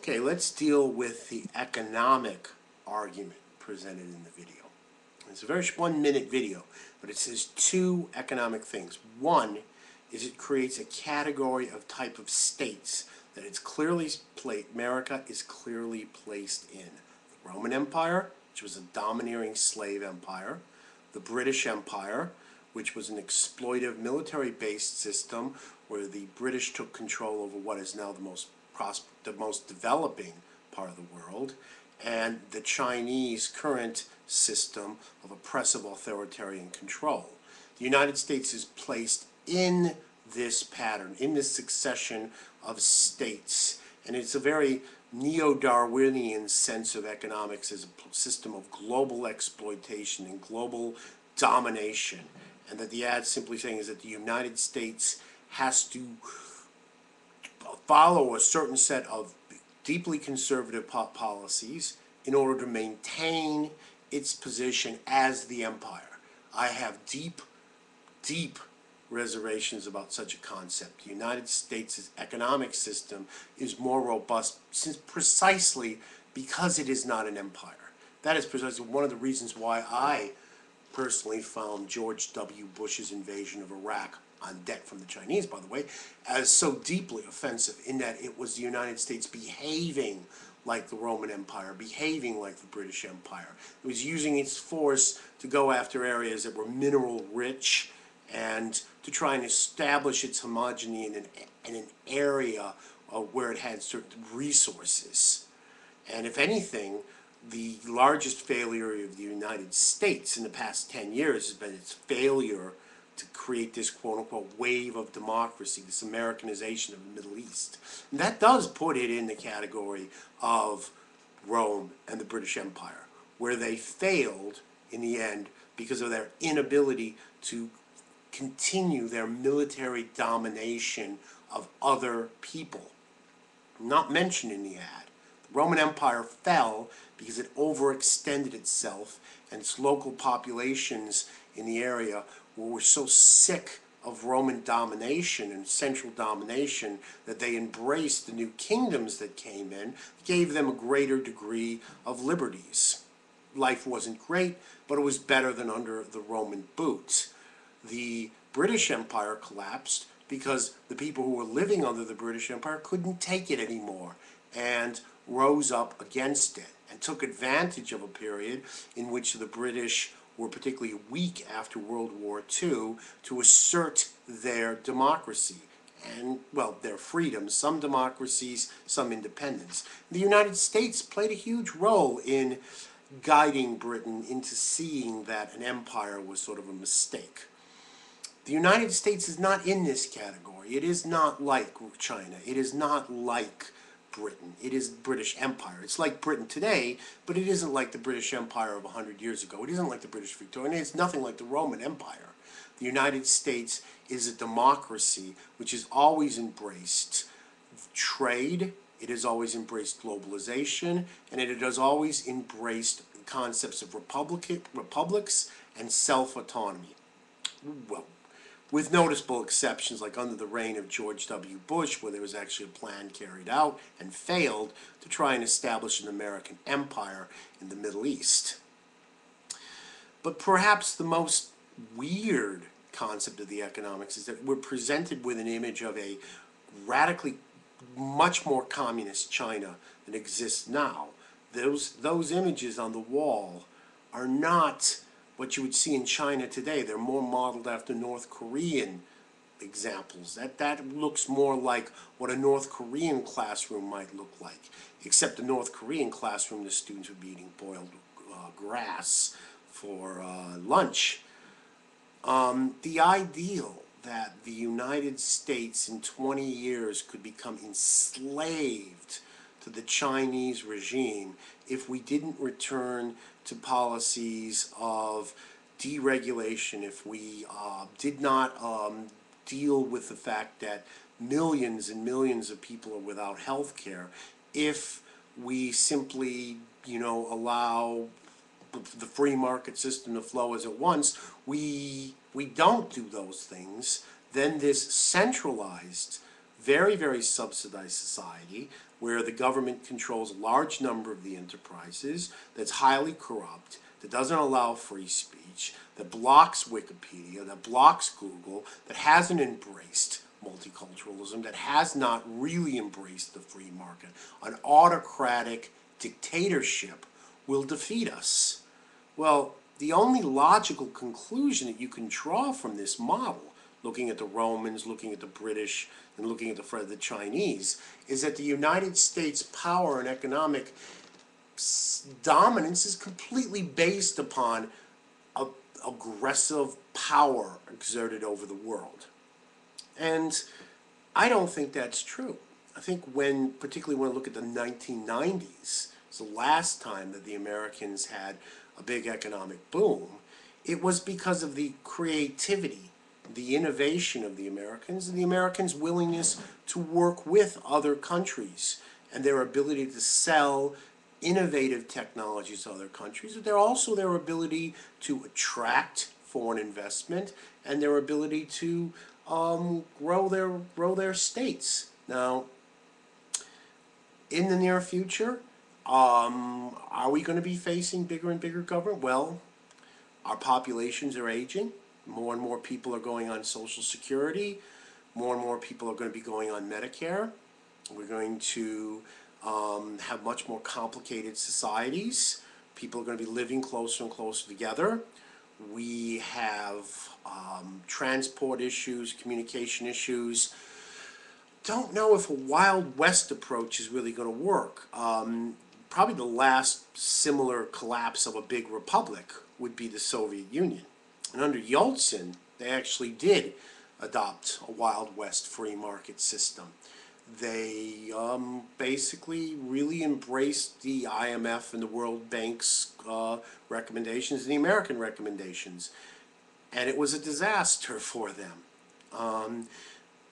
Okay, let's deal with the economic argument presented in the video. It's a very 1-minute video, but it says two economic things. One is it creates a category of type of states that it's clearly America is clearly placed in. The Roman Empire, which was a domineering slave empire, the British Empire, which was an exploitive military-based system where the British took control over what is now the most developing part of the world, and the Chinese current system of oppressive authoritarian control. The United States is placed in this pattern, in this succession of states, and it's a very neo-Darwinian sense of economics as a system of global exploitation and global domination, and that the ad simply saying is that the United States has to follow a certain set of deeply conservative policies in order to maintain its position as the empire. I have deep reservations about such a concept. The United States' economic system is more robust precisely because it is not an empire. That is precisely one of the reasons why I personally found George W. Bush's invasion of Iraq, on debt from the Chinese, by the way, as so deeply offensive in that it was the United States behaving like the Roman Empire, behaving like the British Empire. It was using its force to go after areas that were mineral rich and to try and establish its homogeny in an area where it had certain resources. And if anything, the largest failure of the United States in the past 10 years has been its failure to create this quote-unquote wave of democracy, this Americanization of the Middle East. And that does put it in the category of Rome and the British Empire, where they failed in the end because of their inability to continue their military domination of other people. Not mentioned in the ad. The Roman Empire fell because it overextended itself, and its local populations in the area were so sick of Roman domination and central domination that they embraced the new kingdoms that came in, gave them a greater degree of liberties. Life wasn't great, but it was better than under the Roman boot. The British Empire collapsed because the people who were living under the British Empire couldn't take it anymore and rose up against it and took advantage of a period in which the British were particularly weak after World War II to assert their democracy and, well, their freedom, some democracies, some independence. The United States played a huge role in guiding Britain into seeing that an empire was sort of a mistake. The United States is not in this category. It is not like China. It is not like Britain. It is the British Empire. It's like Britain today, but it isn't like the British Empire of 100 years ago. It isn't like the British Victorian. It's nothing like the Roman Empire. The United States is a democracy which has always embraced trade, it has always embraced globalization, and it has always embraced concepts of republics and self-autonomy. Well, with noticeable exceptions, like under the reign of George W. Bush, where there was actually a plan carried out and failed to try and establish an American empire in the Middle East. But perhaps the most weird concept of the economics is that we're presented with an image of a radically much more communist China than exists now. Those images on the wall are not what you would see in China today. They're more modeled after North Korean examples. That looks more like what a North Korean classroom might look like, except the North Korean classroom, the students would be eating boiled grass for lunch. The ideal that the United States in 20 years could become enslaved to the Chinese regime if we didn't return to policies of deregulation, if we did not deal with the fact that millions and millions of people are without health care, if we simply, allow the free market system to flow as it wants, we don't do those things, then this centralized very, very subsidized society where the government controls a large number of the enterprises, that's highly corrupt, that doesn't allow free speech, that blocks Wikipedia, that blocks Google, that hasn't embraced multiculturalism, that has not really embraced the free market. An autocratic dictatorship will defeat us. Well, the only logical conclusion that you can draw from this model, looking at the Romans, looking at the British, and looking at the Chinese, is that the United States' power and economic dominance is completely based upon aggressive power exerted over the world. And I don't think that's true. I think particularly when I look at the 1990s, it's the last time that the Americans had a big economic boom, it was because of the creativity, the innovation of the Americans, and the Americans' willingness to work with other countries, and their ability to sell innovative technologies to other countries, but also their ability to attract foreign investment and their ability to grow their states. Now, in the near future, are we going to be facing bigger and bigger government? Well, our populations are aging. More and more people are going on Social Security. More and more people are going to be going on Medicare. We're going to have much more complicated societies. People are going to be living closer and closer together. We have transport issues, communication issues. Don't know if a Wild West approach is really going to work. Probably the last similar collapse of a big republic would be the Soviet Union. And under Yeltsin, they actually did adopt a Wild West free market system. They basically really embraced the IMF and the World Bank's recommendations and the American recommendations. And it was a disaster for them.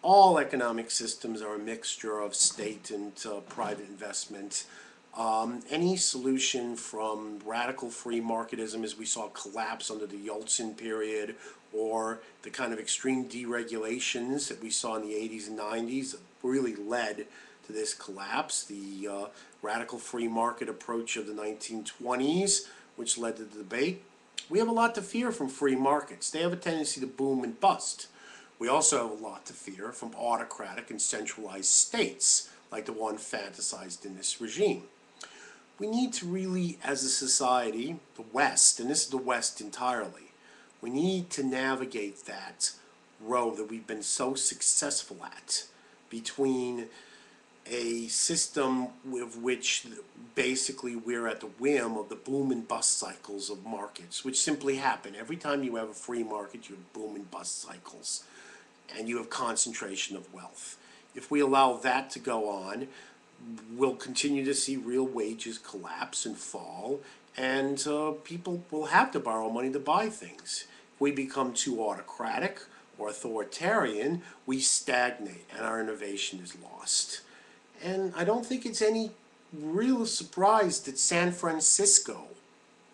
All economic systems are a mixture of state and private investment. Any solution from radical free marketism, as we saw collapse under the Yeltsin period, or the kind of extreme deregulations that we saw in the 80s and 90s, really led to this collapse. The radical free market approach of the 1920s, which led to the debate. We have a lot to fear from free markets. They have a tendency to boom and bust. We also have a lot to fear from autocratic and centralized states, like the one fantasized in this regime. We need to really, as a society, the West, and this is the West entirely, we need to navigate that road that we've been so successful at between a system with which basically we're at the whim of the boom and bust cycles of markets, which simply happen. Every time you have a free market, you have boom and bust cycles, and you have concentration of wealth. If we allow that to go on, we'll continue to see real wages collapse and fall, and people will have to borrow money to buy things. If we become too autocratic or authoritarian, we stagnate and our innovation is lost. And I don't think it's any real surprise that San Francisco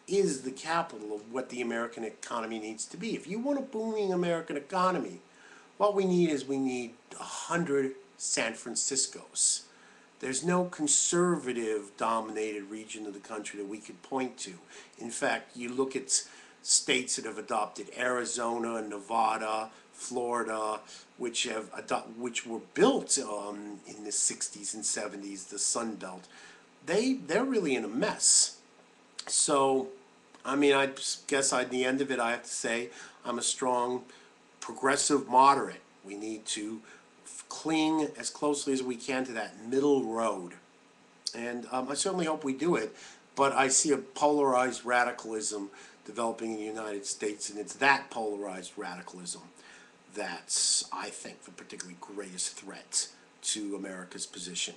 is the capital of what the American economy needs to be. If you want a booming American economy, what we need is 100 San Franciscos. There's no conservative-dominated region of the country that we could point to. In fact, you look at states that have adopted Arizona, Nevada, Florida, which were built in the 60s and 70s, the Sun Belt. They're really in a mess. So, I mean, I guess at the end of it, I have to say I'm a strong progressive moderate. We need to cling as closely as we can to that middle road. And I certainly hope we do it, but I see a polarized radicalism developing in the United States, and it's that polarized radicalism that's, I think, the particularly greatest threat to America's position.